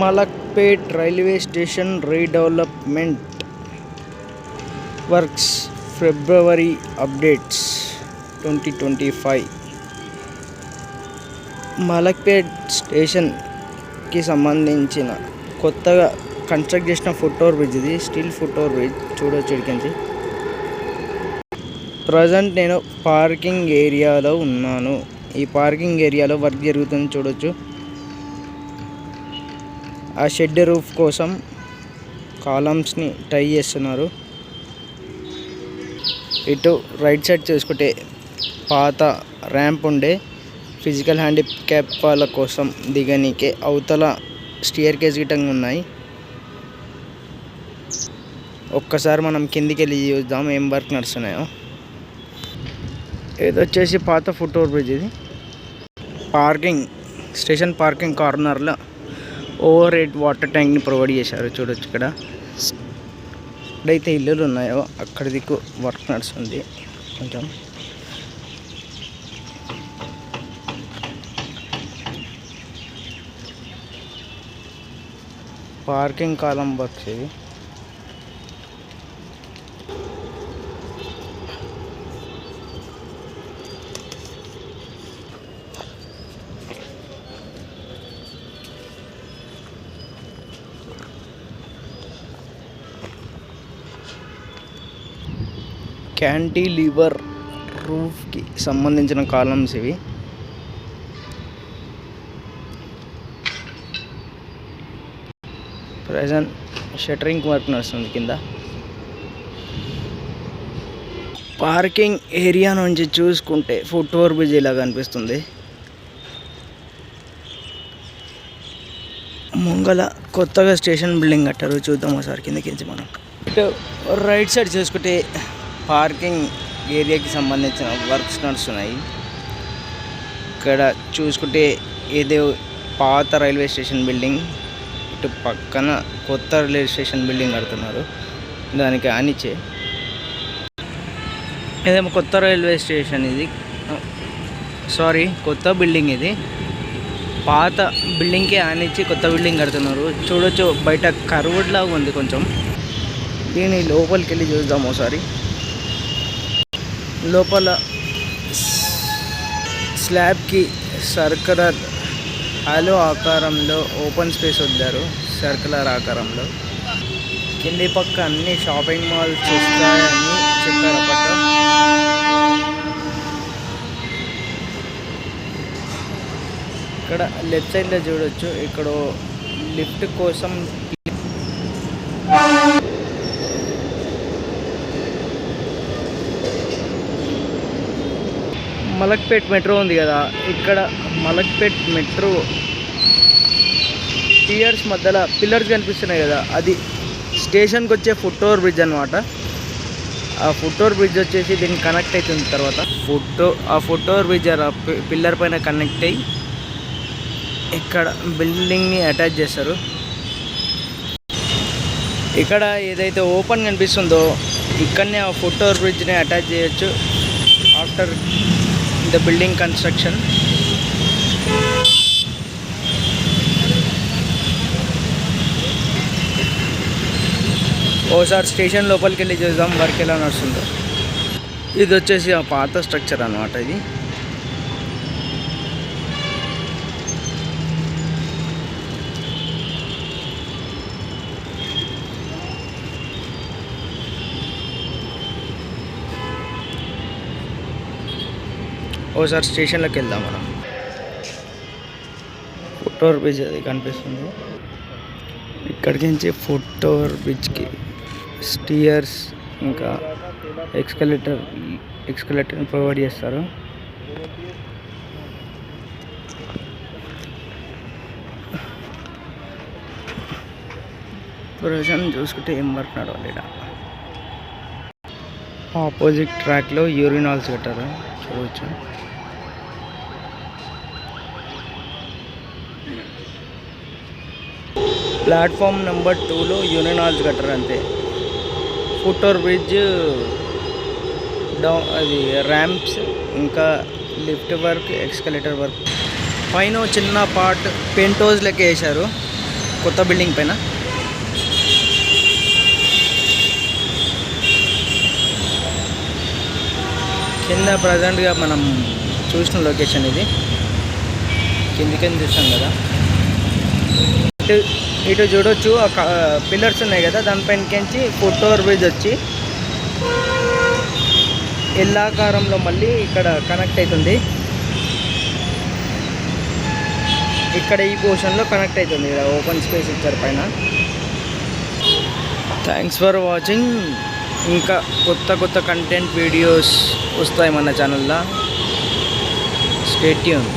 Malakpet railway station redevelopment works February updates 2025. Malakpet స్టేషన్కి సంబంధించిన కొత్తగా కన్స్ట్రక్ట్ చేసిన ఫుట్ ఓవర్ బ్రిడ్జ్, ఇది స్టీల్ ఫుట్ ఓవర్ బ్రిడ్జ్ చూడవచ్చు. ఇక్కడికి ప్రజెంట్ నేను పార్కింగ్ ఏరియాలో ఉన్నాను. ఈ పార్కింగ్ ఏరియాలో వర్క్ జరుగుతుంది చూడవచ్చు. ఆ షెడ్ రూఫ్ కోసం కాలమ్స్ని టై చేస్తున్నారు. ఇటు రైట్ సైడ్ చూసుకుంటే పాత ర్యాంప్ ఉండే ఫిజికల్ హ్యాండిక్యాప్ వాళ్ళ కోసం దిగనీకే అవతల స్టియర్ కేజ్ గిటంగా ఉన్నాయి. ఒక్కసారి మనం కిందికి వెళ్ళి చూద్దాం ఏం వర్క్ నడుస్తున్నాయో. ఇది వచ్చేసి పాత ఫుట్ ఓవర్ బ్రిడ్జ్. ఇది పార్కింగ్ స్టేషన్ పార్కింగ్ కార్నర్లో ఓవర్ హెడ్ వాటర్ ట్యాంక్ని ప్రొవైడ్ చేశారు చూడొచ్చు. ఇక్కడ ఎక్కడైతే ఇల్లులు ఉన్నాయో అక్కడ దిక్కు వర్క్ నడుస్తుంది. కొంచెం పార్కింగ్ కాలం వర్క్స్ ఇవి. క్యాంటిలివర్ రూఫ్కి సంబంధించిన కాలమ్స్ ఇవి. ప్రజెంట్ షట్టరింగ్ వర్క్ నడుస్తుంది కింద. పార్కింగ్ ఏరియా నుంచి చూసుకుంటే ఫుట్ ఓవర్ బ్రిడ్జ్ ఇలా కనిపిస్తుంది. ముంగల కొత్తగా స్టేషన్ బిల్డింగ్ కట్టారు. చూద్దాం ఒకసారి కిందకించి మనం. ఇటు రైట్ సైడ్ చూసుకుంటే పార్కింగ్ ఏరియాకి సంబంధించిన వర్క్స్ నడుస్తున్నాయి. ఇక్కడ చూసుకుంటే ఏదో పాత రైల్వే స్టేషన్ బిల్డింగ్, ఇటు పక్కన కొత్త రైల్వే స్టేషన్ బిల్డింగ్ కడుతున్నారు. దానికి ఆనిచ్చే ఇదేమో కొత్త రైల్వే స్టేషన్, ఇది కొత్త బిల్డింగ్. ఇది పాత బిల్డింగ్కి ఆనిచ్చి కొత్త బిల్డింగ్ కడుతున్నారు చూడొచ్చు. బయట కర్వ్డ్ లాగా ఉంది కొంచెం. దీని లోపలికి వెళ్ళి చూద్దాం ఒకసారి. లోపల స్లాబ్కి సర్కులర్ హాలో ఆకారంలో ఓపెన్ స్పేస్ వదిలారు. సర్కులర్ ఆకారంలో కింది పక్క అన్ని షాపింగ్ మాల్స్ వస్తాయని చెప్పారు అప్పట్లో. ఇక్కడ లెఫ్ట్ సైడ్లో చూడొచ్చు. ఇక్కడ లిఫ్ట్ కోసం మలక్పేట్ మెట్రో ఉంది కదా, ఇక్కడ మలక్పేట్ మెట్రో టియర్స్ మధ్యలో పిల్లర్స్ కనిపిస్తున్నాయి కదా, అది స్టేషన్కి వచ్చే ఫుట్ ఓవర్ బ్రిడ్జ్ అనమాట. ఆ ఫుట్ ఓవర్ బ్రిడ్జ్ వచ్చేసి దీనికి కనెక్ట్ అవుతుంది. తర్వాత ఆ ఫుట్ ఓవర్ బ్రిడ్జ్ పిల్లర్ పైన కనెక్ట్ అయ్యి ఇక్కడ బిల్డింగ్ని అటాచ్ చేస్తారు. ఇక్కడ ఏదైతే ఓపెన్ కనిపిస్తుందో ఇక్కడనే ఆ ఫుట్ ఓవర్ బ్రిడ్జ్ని అటాచ్ చేయొచ్చు ఆఫ్టర్ ద బిల్డింగ్ కన్స్ట్రక్షన్. ఓసారి స్టేషన్ లోపలికి వెళ్ళి చూద్దాం వర్క్ ఎలా నడుస్తుందో. ఇది వచ్చేసి ఆ పాత స్ట్రక్చర్ అన్నమాట. ఇది ఓసారి స్టేషన్లోకి వెళ్దాం మనం. ఫుట్ ఓవర్ బ్రిడ్జ్ అది కనిపిస్తుంది. ఇక్కడికి నుంచి ఫుట్ ఓవర్ బ్రిడ్జ్కి స్టియర్స్ ఇంకా ఎక్స్కలేటర్ని ప్రొవైడ్ చేస్తారు. ప్రజెంట్ చూసుకుంటే ఏం వర్క్ నడవాలి. ఆపోజిట్ ట్రాక్లో యూరినాల్స్ కట్టారు చూడవచ్చు. ప్లాట్ఫామ్ నెంబర్ 2లో యూనియన్ హాల్స్ కట్టారు అంతే. ఫుట్ ఓవర్ బ్రిడ్జ్ డౌన్ అది ర్యాంప్స్ ఇంకా లిఫ్ట్ వర్క్ ఎక్స్కలేటర్ వర్క్ పైన చిన్న పార్ట్ పెంట్ హౌస్ లెక్క వేశారు. కొత్త బిల్డింగ్ పైన. కింద ప్రజెంట్గా మనం చూసిన లొకేషన్ ఇది. కింద చూసాం కదా, ఇటు చూడొచ్చు పిల్లర్స్ ఉన్నాయి కదా, దానిపైనకించి ఫుట్ ఓవర్ బ్రిడ్జ్ వచ్చి ఎల్లాకారంలో మళ్ళీ ఇక్కడ కనెక్ట్ అవుతుంది. ఇక్కడ ఈ పోర్షన్లో కనెక్ట్ అవుతుంది. ఇక్కడ ఓపెన్ స్పేస్ ఇచ్చారు పైన. Thanks for watching. ఇంకా కొత్త కంటెంట్ వీడియోస్ వస్తాయి మన ఛానల్లో. Stay tune.